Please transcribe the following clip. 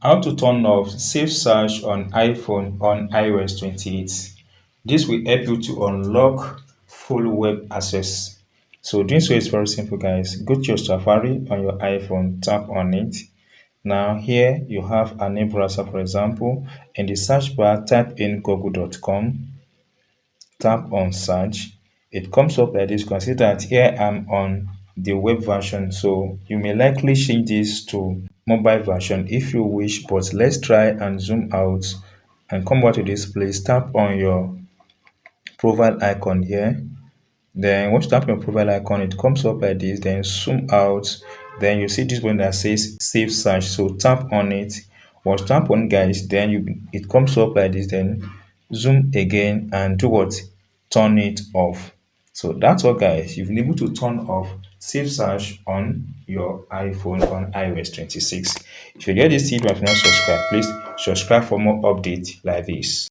How to turn off Safe Search on iPhone on iOS 28. This will help you to unlock full web access. So this way is very simple, guys. Go to your Safari on your iPhone, tap on it. Now here you have a new browser, for example. In the search bar, type in google.com, tap on search. It comes up like this. You can see that here I'm on the web version, so you may likely change this to mobile version if you wish, but let's try and zoom out and come back to this place. Tap on your profile icon here. Then once you tap your profile icon, it comes up like this. Then zoom out. Then you see this one that says save search. So tap on it. Once tap on, guys, then it comes up like this. Then zoom again and do what? Turn it off. So that's all, guys. You've been able to turn off save search on your iPhone on iOS 26. If you get this tip and have not subscribed, please subscribe for more updates like this.